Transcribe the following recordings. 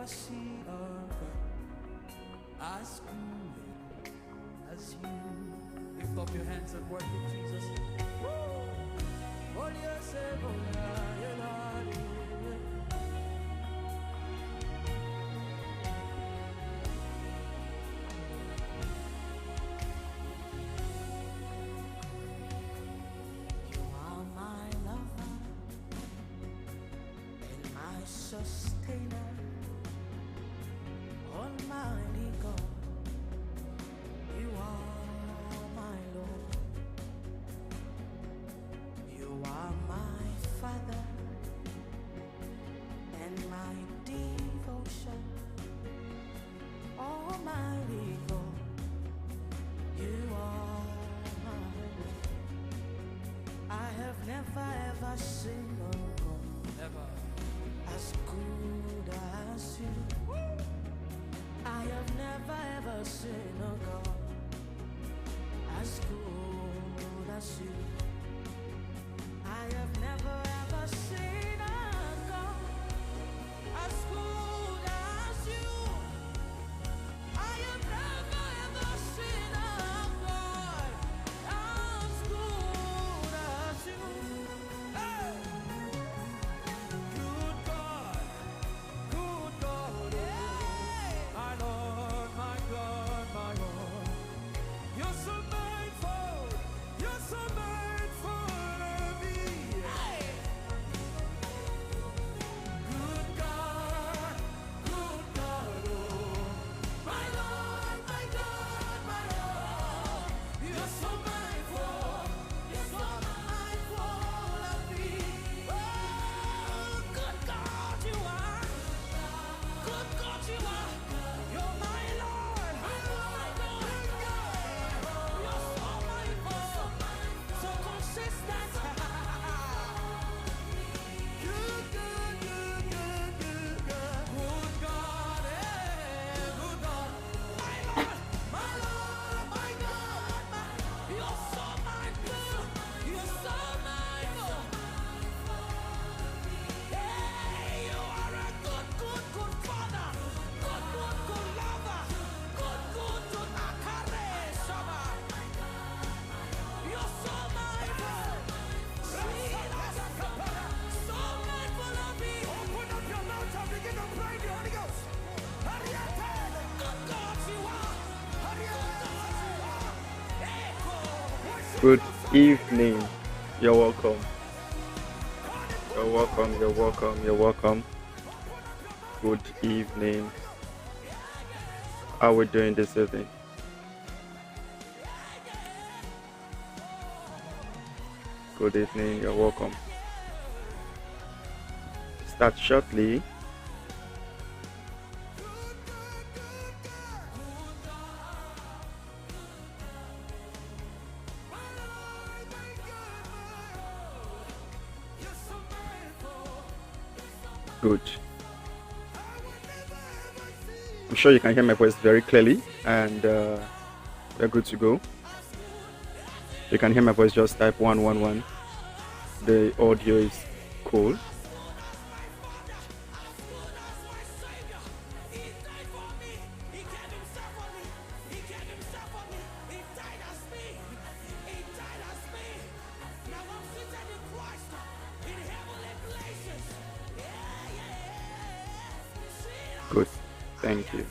see a God as good as you. Lift up your hands and worship Jesus. Oh, yes, oh, yeah, Lord. You are my lover and my sustainer, Almighty God. You are my Lord. You are my Father and my devotion, Almighty God. You are my Lord. I have never ever seen a God ever as good as you. I have never ever seen a God as good as you. I have never ever seen a God as good as you. I have never ever seen a God as good as you. Hey! Good God, hey! My Lord, my God, my Lord. You're so mindful, you're so mindful of me. Hey! Good God, oh. My Lord, my God, my Lord. You're so mindful, you're so mindful of me. Oh, good God you are, good God you are. You're my Lord, my God. You're so mindful, so consistent. Good God, good God. My Lord, my God, you're so mindful, you're so mindful. Hey, you are a good Father, good lover, good Akare Shaba. You're so mindful, Jesus, so mindful of me. Open up your mouth and begin to pray the Holy Ghost. Good God you are, Good evening. You're welcome. You're welcome. You're welcome. You're welcome. Good evening. How are we doing this evening? Good evening. You're welcome. Start shortly. Good. I'm sure you can hear my voice very clearly, and we're good to go. You can hear my voice, just type 111. The audio is cool. Good. Thank you.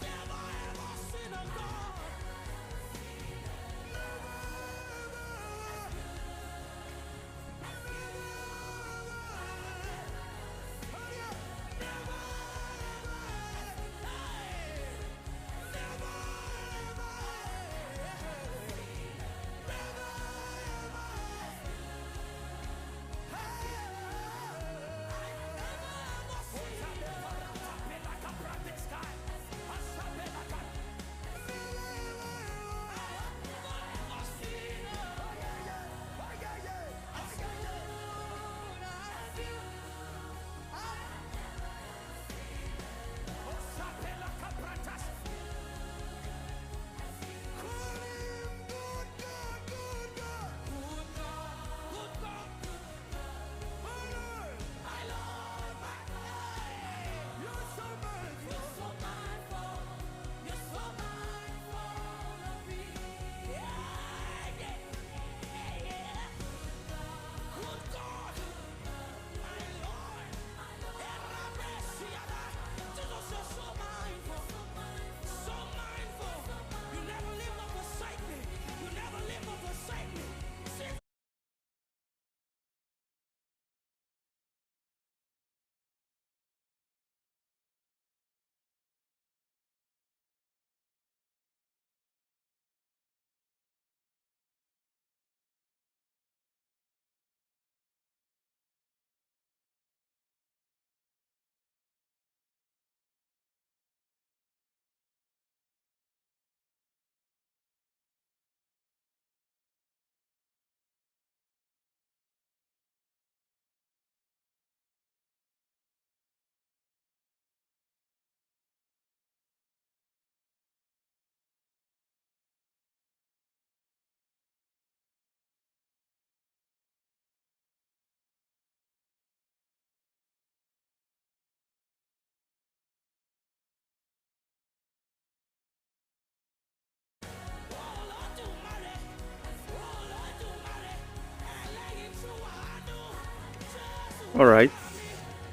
All right,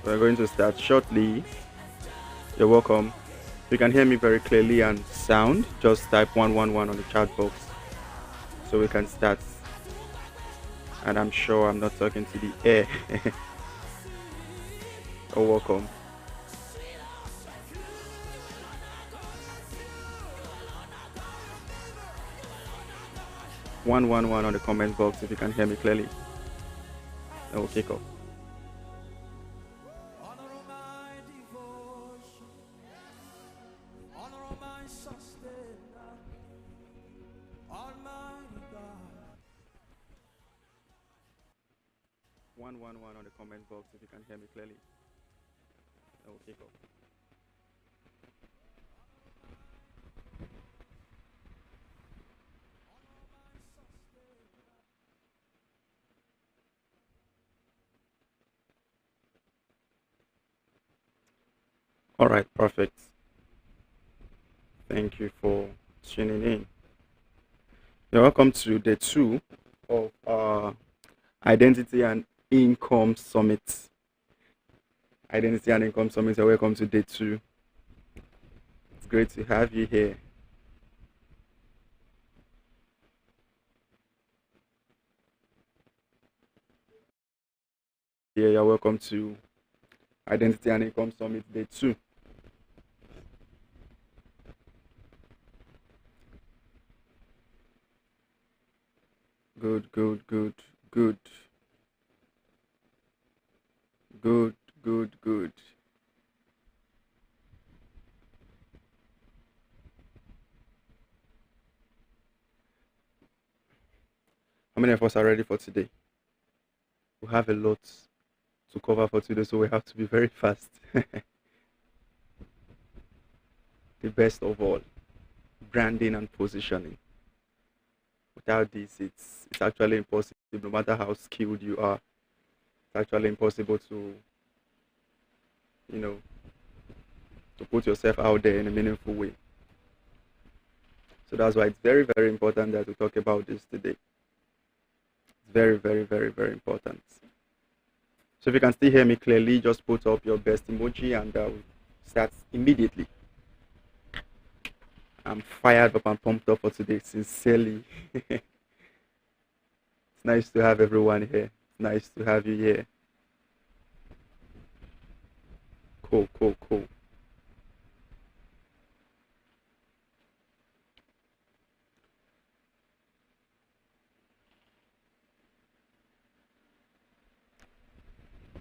we're going to start shortly. You're welcome. If you can hear me very clearly and sound, just type 111 on the chat box so we can start. And I'm sure I'm not talking to the air. You're welcome. One on the comment box if you can hear me clearly. I will kick off. Honor my devotion, honor my sustainer, Almighty God. 111 on the comment box if you can hear me clearly. I will kick off. All right, perfect. Thank you for tuning in. You're welcome to day 2 of our Identity and Income Summit. Identity and Income Summit. You're welcome to day 2. It's great to have you here. Yeah, you're welcome to Identity and Income Summit day 2. Good. How many of us are ready for today? We have a lot to cover for today, so we have to be very fast. The best of all, branding and positioning. Without this, it's actually impossible. No matter how skilled you are, it's actually impossible to put yourself out there in a meaningful way. So that's why it's very, very important that we talk about this today. It's very, very, very, very important. So if you can still hear me clearly, just put up your best emoji and we'll start immediately. I'm fired up and pumped up for today, sincerely. It's nice to have everyone here. It's nice to have you here. Cool.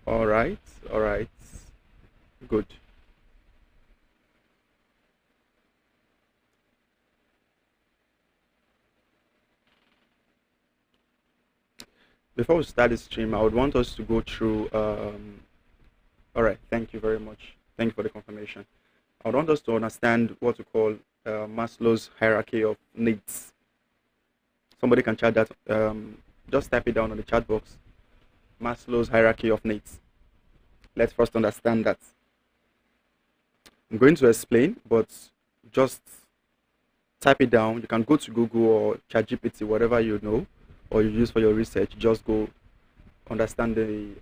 All right. Good. Before we start the stream, I would want us to go through. All right. Thank you very much. Thank you for the confirmation. I would want us to understand what we call Maslow's hierarchy of needs. Somebody can chat that. Just type it down on the chat box. Maslow's hierarchy of needs. Let's first understand that. I'm going to explain, but just type it down. You can go to Google or ChatGPT, whatever you know or you use for your research. Just go understand the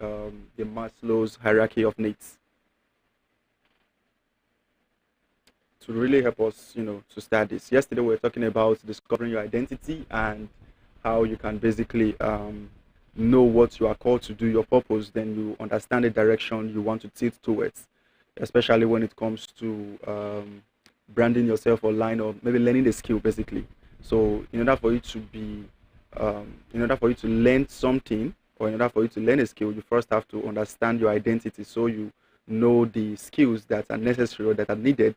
Maslow's hierarchy of needs to really help us, to start this. Yesterday we were talking about discovering your identity and how you can basically know what you are called to do, your purpose, then you understand the direction you want to tilt towards, especially when it comes to branding yourself online or maybe learning a skill basically. So in order for you to learn something, or in order for you to learn a skill, you first have to understand your identity, so you know the skills that are necessary or that are needed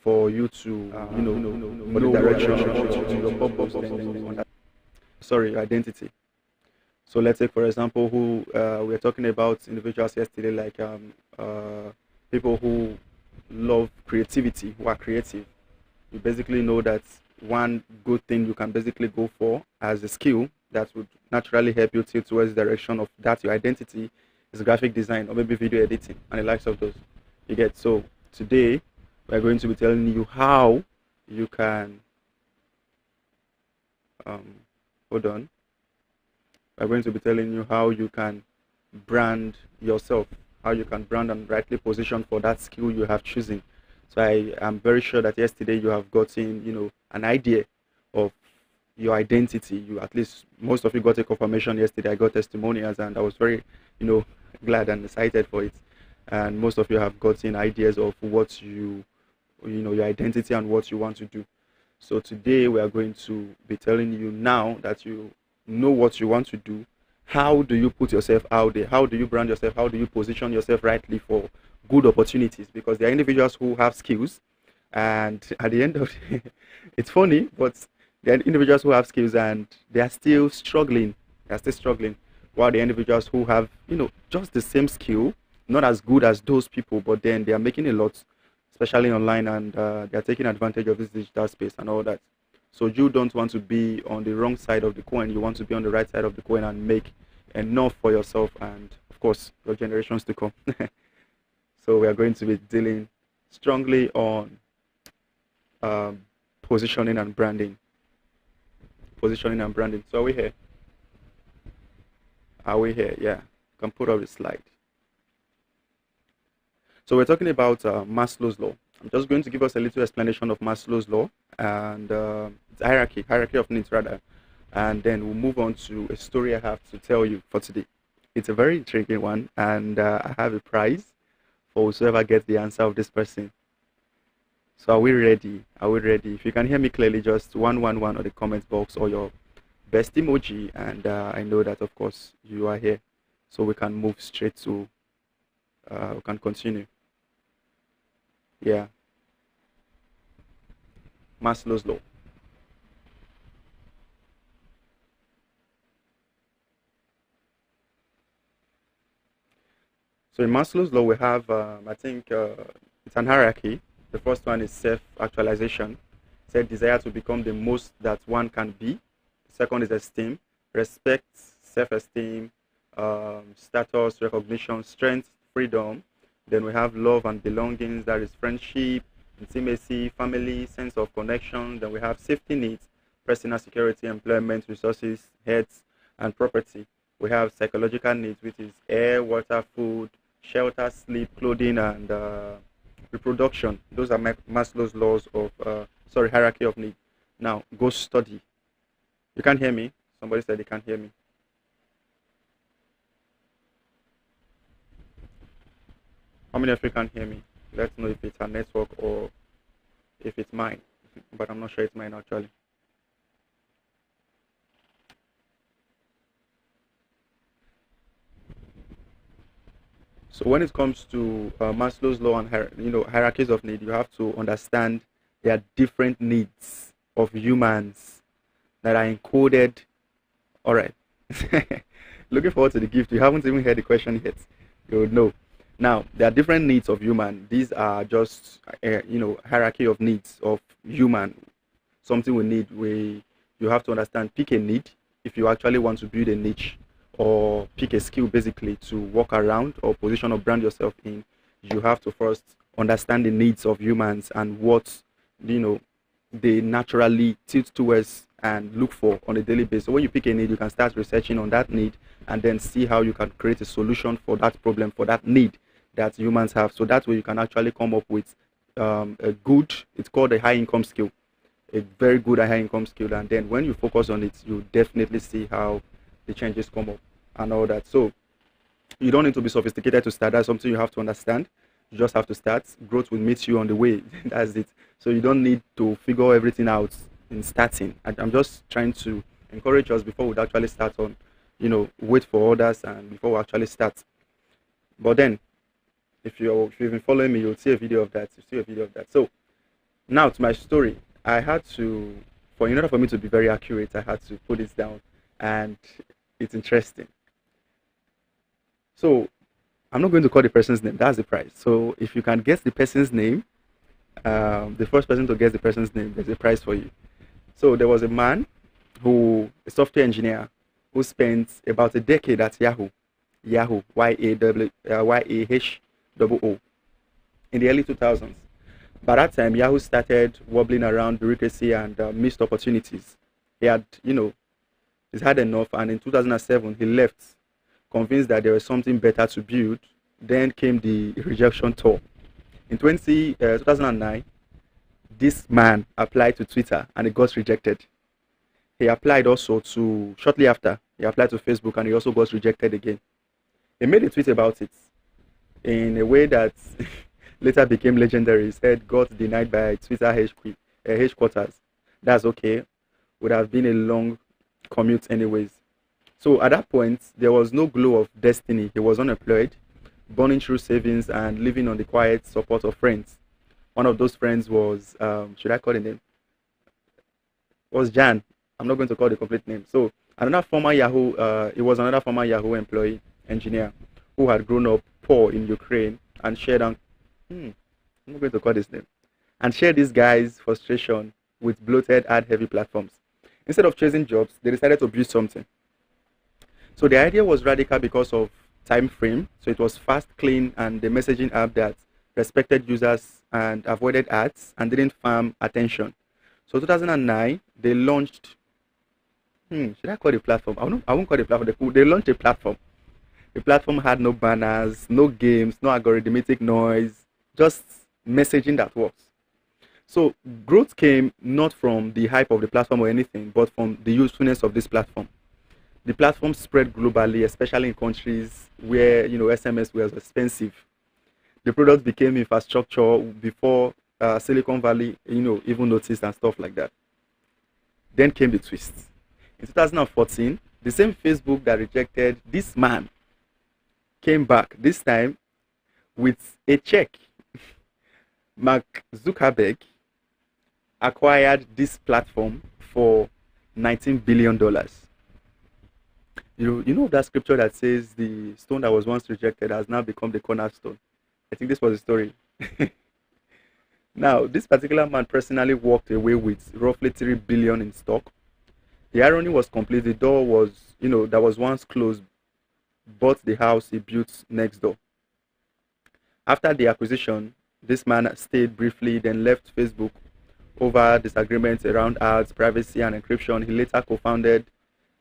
for you to for the direction to your purpose. Your identity. So let's say, for example, we were talking about individuals yesterday, like people who love creativity, who are creative. You basically know that one good thing you can basically go for as a skill that would naturally help you tilt towards the direction of that your identity is graphic design or maybe video editing and the likes of those. You get? So today we're going to be telling you how you can hold on. We're going to be telling you how you can brand yourself, how you can brand and rightly position for that skill you have chosen. So I am very sure that yesterday you have gotten, an idea of your identity. You, at least most of you, got a confirmation yesterday. I got testimonials and I was very, glad and excited for it. And most of you have gotten ideas of what your identity and what you want to do. So today we are going to be telling you, now that you know what you want to do, how do you put yourself out there? How do you brand yourself? How do you position yourself rightly for good opportunities? Because there are individuals who have skills, and at the end of it's funny, but there are individuals who have skills and they are still struggling. They are still struggling. While the individuals who have, just the same skill, not as good as those people, but then they are making a lot, especially online, and they are taking advantage of this digital space and all that. So you don't want to be on the wrong side of the coin. You want to be on the right side of the coin and make enough for yourself and, of course, your generations to come. So we are going to be dealing strongly on positioning and branding. Positioning and branding. So are we here? Are we here? Yeah. You can put up the slide. So we're talking about Maslow's law. I'm just going to give us a little explanation of Maslow's law and hierarchy of needs rather, and then we'll move on to a story I have to tell you for today. It's a very intriguing one, and I have a prize for whoever gets the answer of this person. So are we ready? Are we ready? If you can hear me clearly, just 111 on the comment box or your best emoji, and I know that of course you are here, so we can move straight to we can continue. Yeah. Maslow's law. So in Maslow's law, we have, I think, it's an hierarchy. The first one is self-actualization. It said desire to become the most that one can be. The second is esteem, respect, self-esteem, status, recognition, strength, freedom. Then we have love and belongings, that is friendship, intimacy, family, sense of connection. Then we have safety needs, personal security, employment, resources, health, and property. We have psychological needs, which is air, water, food, shelter, sleep, clothing, and reproduction. Those are Maslow's laws of, hierarchy of need. Now, go study. You can't hear me? Somebody said they can't hear me. How many of you can hear me? Let's know if it's a network or if it's mine. But I'm not sure it's mine actually. So when it comes to Maslow's law and hierarchies of need, you have to understand there are different needs of humans that are encoded. All right. Looking forward to the gift. You haven't even heard the question yet. You would know. Now, there are different needs of human. These are just, hierarchy of needs of human. Something we need. You have to understand, pick a need if you actually want to build a niche, or pick a skill basically to walk around or position or brand yourself in. You have to first understand the needs of humans and what, they naturally tilt towards and look for on a daily basis. So when you pick a need, you can start researching on that need and then see how you can create a solution for that problem, for that need that humans have. So that way you can actually come up with a good, it's called a high income skill, a very good high income skill. And then when you focus on it, you definitely see how the changes come up and all that. So you don't need to be sophisticated to start. That's something you have to understand. You just have to start. Growth will meet you on the way. That's it. So you don't need to figure everything out in starting. I'm just trying to encourage us before we actually start on, wait for others and before we actually start. But then, if you've been following me, you'll see a video of that. So now to my story. I had to, in order for me to be very accurate, I had to put this down, and it's interesting. So I'm not going to call the person's name. That's the prize. So if you can guess the person's name, the first person to guess the person's name, there's a prize for you. So there was a man a software engineer, who spent about a decade at Yahoo, YAHOO, in the early 2000s. By that time, Yahoo started wobbling around bureaucracy and missed opportunities. He had, he's had enough, and in 2007, he left convinced that there was something better to build, then came the rejection tour. In 2009, this man applied to Twitter and it got rejected. He applied also to, shortly after, he applied to Facebook and he also got rejected again. He made a tweet about it in a way that later became legendary. He said, got denied by Twitter headquarters. That's okay. Would have been a long commute anyways. So at that point, there was no glow of destiny. He was unemployed, burning through savings and living on the quiet support of friends. One of those friends was, should I call the name? Was Jan. I'm not going to call the complete name. So another former Yahoo, he was another former Yahoo employee, engineer, who had grown up poor in Ukraine and shared I'm not going to call this name, and shared this guy's frustration with bloated ad-heavy platforms. Instead of chasing jobs, they decided to build something. So the idea was radical because of time frame. So it was fast, clean, and the messaging app that respected users and avoided ads and didn't farm attention. So 2009, they launched. Should I call the platform? I won't call the platform. They launched a platform. The platform had no banners, no games, no algorithmic noise, just messaging that works. So growth came not from the hype of the platform or anything, but from the usefulness of this platform. The platform spread globally, especially in countries where SMS was expensive. The product became infrastructure before Silicon Valley, even noticed and stuff like that. Then came the twist. In 2014, the same Facebook that rejected this man came back, this time with a check. Mark Zuckerberg acquired this platform for $19 billion. You know that scripture that says the stone that was once rejected has now become the cornerstone. I think this was the story. Now, this particular man personally walked away with roughly $3 billion in stock. The irony was complete. The door was, that was once closed, bought the house he built next door. After the acquisition, this man stayed briefly, then left Facebook over disagreements around ads, privacy, and encryption. He later co-founded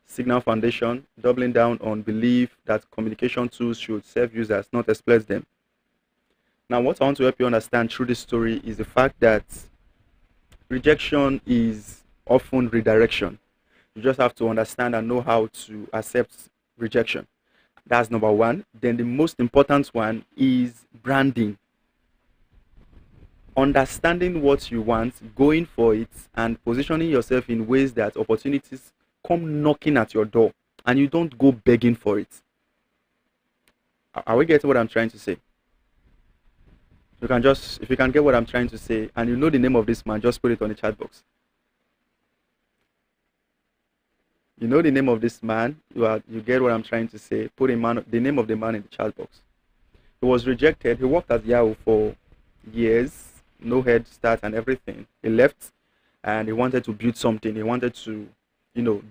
Signal Foundation, doubling down on belief that communication tools should serve users, not exploit them. Now, what I want to help you understand through this story is the fact that rejection is often redirection. You just have to understand and know how to accept rejection. That's number one. Then the most important one is branding. Understanding what you want, going for it, and positioning yourself in ways that opportunities come knocking at your door and you don't go begging for it. Are we getting what I'm trying to say? If you can get what I'm trying to say and you know the name of this man, just put it on the chat box. You know the name of this man, you get what I'm trying to say, put the name of the man in the chat box. He was rejected. He worked at Yahoo for years, no head start and everything. He left and he wanted to build something. He wanted to,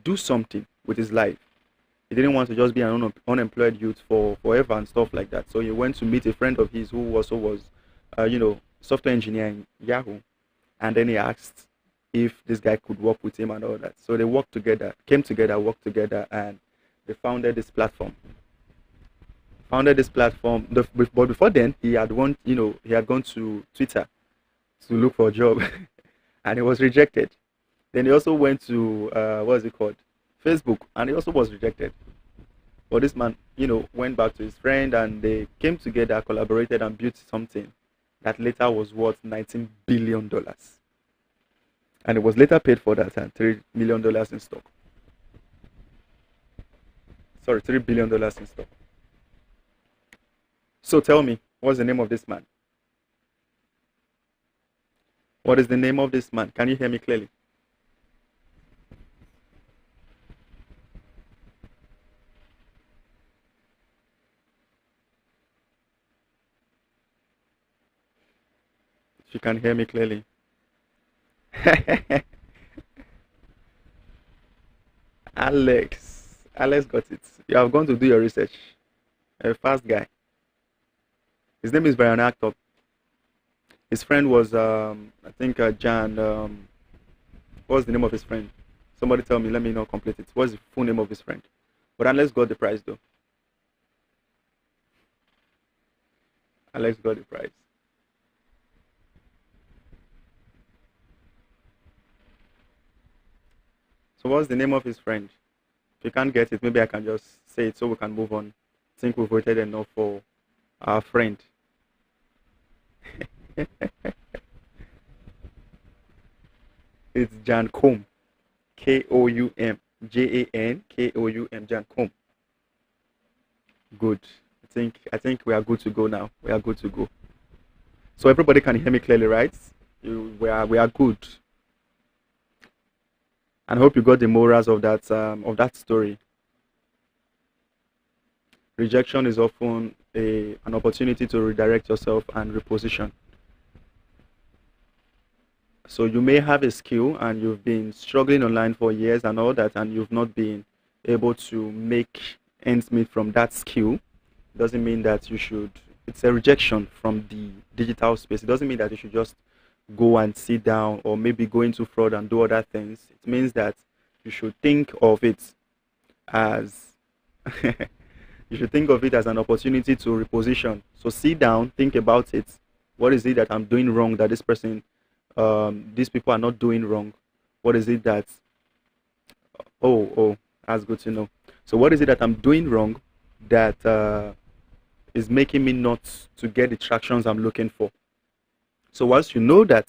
do something with his life. He didn't want to just be an unemployed youth for forever and stuff like that. So he went to meet a friend of his who also was, software engineer in Yahoo. And then he asked if this guy could work with him and all that. So they worked together, worked together, and they founded this platform. But before then, he had gone to Twitter to look for a job, and he was rejected. Then he also went to Facebook, and he also was rejected. But this man, went back to his friend, and they came together, collaborated, and built something that later was worth $19 billion. And it was later paid for that and $3 million in stock. Sorry, $3 billion in stock. So tell me, what's the name of this man? What is the name of this man? Can you hear me clearly? If you can hear me clearly. Alex got it. You have gone to do your research. A fast guy. His name is Brian Actor. His friend was, Jan. What's the name of his friend? Somebody tell me. Let me know. Complete it. What's the full name of his friend? But Alex got the prize though. Alex got the prize. So what's the name of his friend? If you can't get it, maybe I can just say it so we can move on. I think we've waited enough for our friend. It's Jan Koum. Koum. Jankoum. Jan Koum. Good. I think we are good to go now. We are good to go. So everybody can hear me clearly, right? We are good. And I hope you got the morals of that story. Rejection is often an opportunity to redirect yourself and reposition. So you may have a skill and you've been struggling online for years and all that, and you've not been able to make ends meet from that skill. Doesn't mean that you should. It's a rejection from the digital space. It doesn't mean that you should just go and sit down or maybe go into fraud and do other things. It means that you should think of it as you should think of it as an opportunity to reposition. So sit down, think about it. What is it that I'm doing wrong that these people are not doing wrong? What is it that that's good to know. So what is it that I'm doing wrong that is making me not to get the tractions I'm looking for? So once you know that,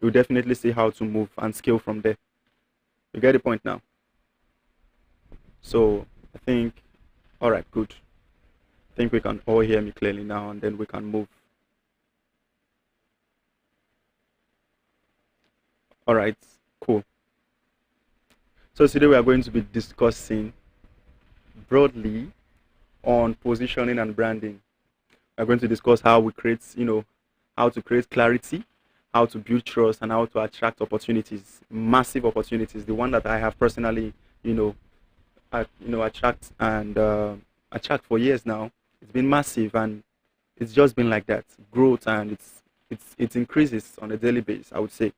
you'll definitely see how to move and scale from there. You get the point now? So I think, all right, good. I think we can all hear me clearly now, and then we can move. All right, cool. So today we are going to be discussing broadly on positioning and branding. We're going to discuss how we create, how to create clarity, how to build trust, and how to attract opportunities, massive opportunities. The one that I have personally, attract for years now. It's been massive, and it's just been like that, growth, and it increases on a daily basis. I would say,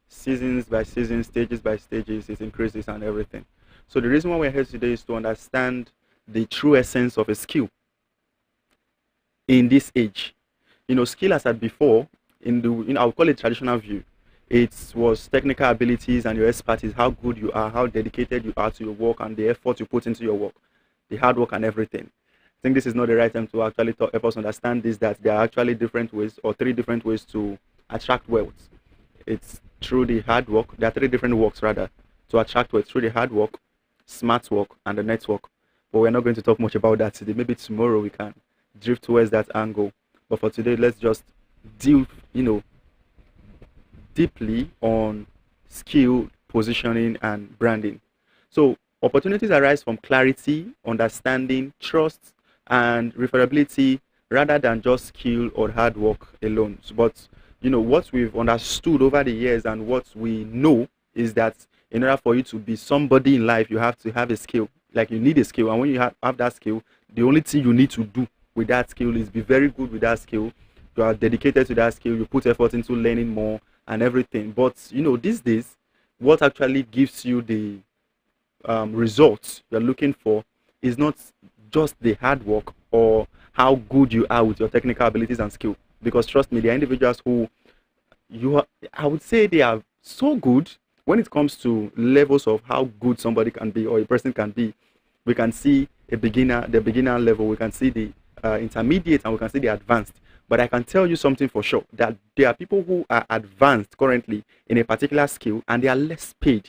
seasons by seasons, stages by stages, it increases and everything. So the reason why we're here today is to understand the true essence of a skill in this age. Skill as at before, I'll call it traditional view. It was technical abilities and your expertise, how good you are, how dedicated you are to your work, and the effort you put into your work, the hard work and everything. I think this is not the right time to actually help us understand this, that there are actually different ways, or three different ways to attract wealth. It's through the hard work. There are three different works rather to attract wealth: through the hard work, smart work, and the network. But we're not going to talk much about that today. Maybe tomorrow we can drift towards that angle. But for today, let's just deal, deeply on skill, positioning, and branding. So opportunities arise from clarity, understanding, trust, and referability, rather than just skill or hard work alone. But what we've understood over the years and what we know is that in order for you to be somebody in life, you have to have a skill. Like, you need a skill, and when you have that skill, the only thing you need to do with that skill is be very good with that skill. You are dedicated to that skill, you put effort into learning more and everything. But these days, what actually gives you the results you're looking for is not just the hard work or how good you are with your technical abilities and skill. Because trust me, there are individuals who I would say they are so good when it comes to levels of how good somebody can be or a person can be. We can see the beginner level, we can see the intermediate, and we can see the advanced. But I can tell you something for sure, that there are people who are advanced currently in a particular skill and they are less paid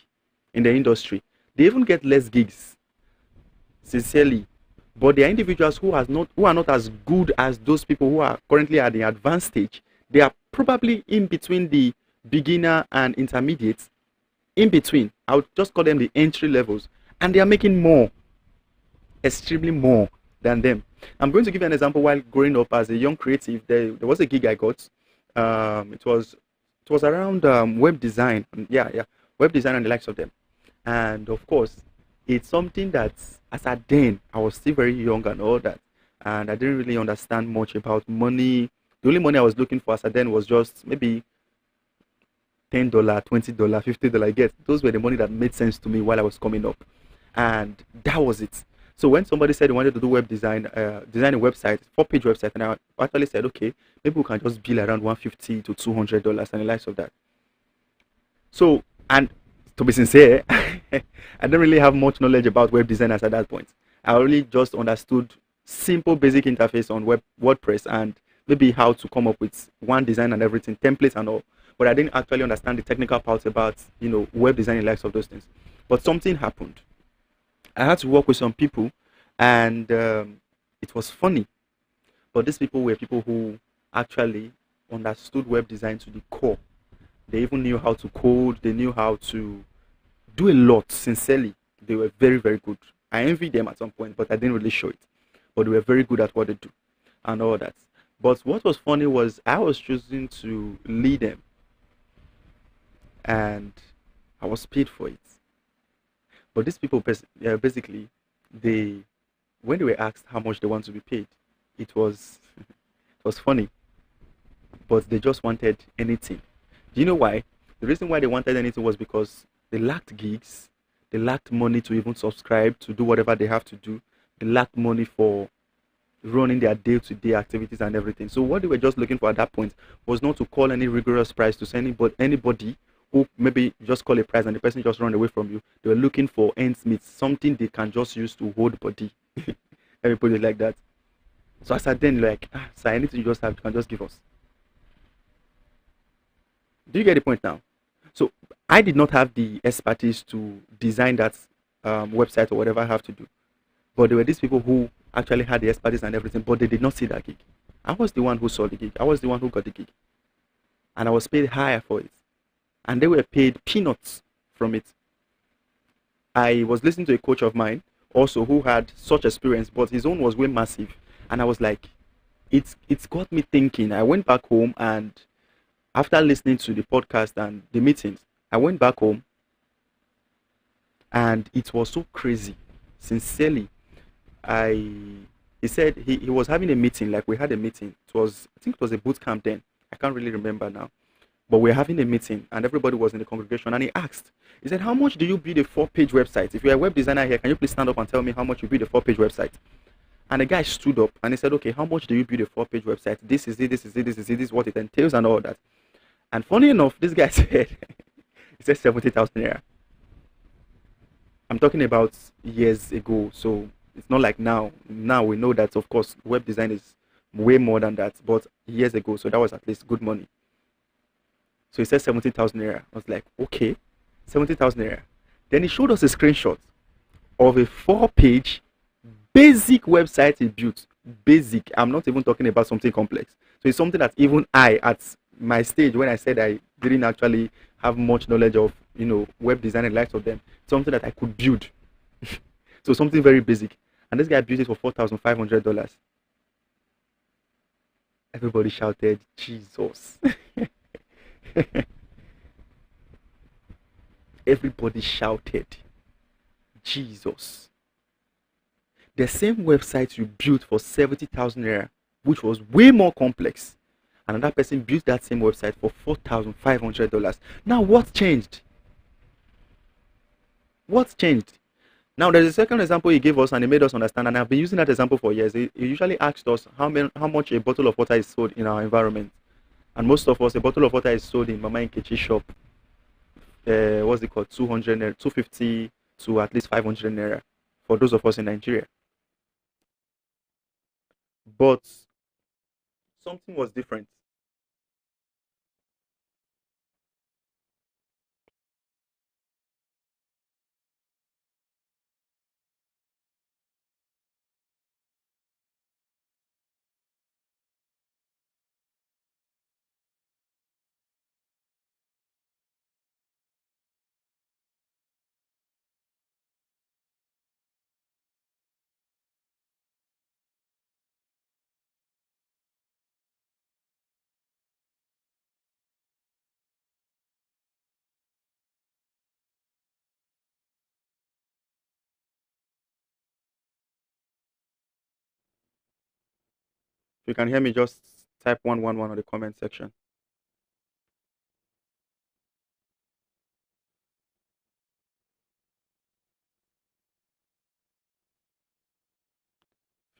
in the industry. They even get less gigs, sincerely. But there are individuals who are not as good as those people who are currently at the advanced stage. They are probably in between the beginner and intermediate, in between. I would just call them the entry levels, and they are making more, extremely more than them. I'm going to give you an example. While growing up as a young creative, there was a gig I got. It was around web design, web design and the likes of them. And of course, it's something that, as at then, I was still very young and all that, and I didn't really understand much about money. The only money I was looking for as at then was just maybe $10, $20, $50. Those were the money that made sense to me while I was coming up, and that was it. So when somebody said they wanted to do web design, design a website, 4 page website, and I actually said, okay, maybe we can just bill around $150 to $200 and the likes of that. So, and to be sincere, I don't really have much knowledge about web designers at that point. I only just understood simple basic interface on WordPress and maybe how to come up with one design and everything, templates and all. But I didn't actually understand the technical parts about web design and likes of those things. But something happened. I had to work with some people, and it was funny. But these people were people who actually understood web design to the core. They even knew how to code. They knew how to do a lot. Sincerely, they were very, very good. I envy them at some point, but I didn't really show it. But they were very good at what they do and all that. But what was funny was I was choosing to lead them, and I was paid for it. But these people, basically, they when they were asked how much they want to be paid, it was it was funny, but they just wanted anything. Do you know why? The reason why they wanted anything was because they lacked gigs, they lacked money to even subscribe to do whatever they have to do, they lacked money for running their day-to-day activities and everything. So what they were just looking for at that point was not to call any rigorous price to anybody who maybe just call a price and the person just run away from you. They were looking for ends meet, something they can just use to hold body. Let me put it like that. So I said then like, sir, anything you just have, you can just give us. Do you get the point now? So I did not have the expertise to design that website or whatever I have to do. But there were these people who actually had the expertise and everything, but they did not see that gig. I was the one who saw the gig. I was the one who got the gig. And I was paid higher for it. And they were paid peanuts from it. I was listening to a coach of mine also who had such experience, but his own was way massive. And I was like, it's got me thinking. I went back home, and after listening to the podcast and the meetings, I went back home, and it was so crazy. Sincerely, I he said he was having a meeting, like we had a meeting. It was, I think it was a boot camp then. I can't really remember now. But we are having a meeting and everybody was in the congregation, and he asked, he said, how much do you build a 4 page website? If you're a web designer here, can you please stand up and tell me how much you build a 4 page website? And the guy stood up and he said, okay, how much do you build a 4 page website? This is it, this is it, this is it, this is what it entails and all that. And funny enough, this guy said, he said 70,000 naira. I'm talking about years ago, so it's not like now. Now we know that, of course, web design is way more than that, but years ago, so that was at least good money. So he said 70,000 naira. I was like, okay, 70,000 naira. Then he showed us a screenshot of a 4 page basic website he built. Basic. I'm not even talking about something complex. So it's something that even I, at my stage, when I said I didn't actually have much knowledge of, web design and likes of them, something that I could build. So something very basic. And this guy built it for $4,500. Everybody shouted, Jesus. Everybody shouted, Jesus. The same website you built for 70,000 naira, which was way more complex, another person built that same website for $4,500. Now, what changed? What changed? Now, there's a second example he gave us, and he made us understand. And I've been using that example for years. He usually asked us how much a bottle of water is sold in our environment. And most of us, a bottle of water is sold in Mama Nkechi shop. What's it called? 200 naira, 250 to at least 500 naira for those of us in Nigeria. But something was different. If you can hear me, just type 111 on the comment section.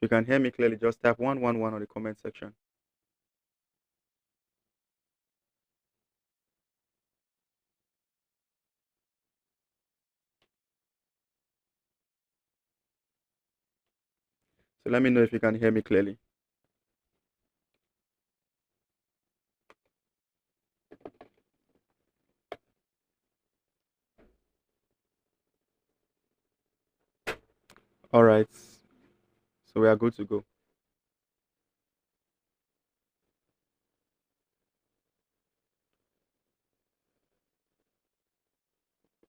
If you can hear me clearly, just type 111 on the comment section. So let me know if you can hear me clearly. All right. So we are good to go.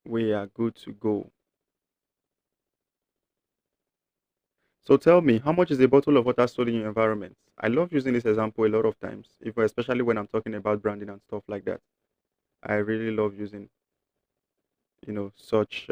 We are good to go. So tell me, how much is a bottle of water stored in your environment? I love using this example a lot of times, especially when I'm talking about branding and stuff like that. I really love using, such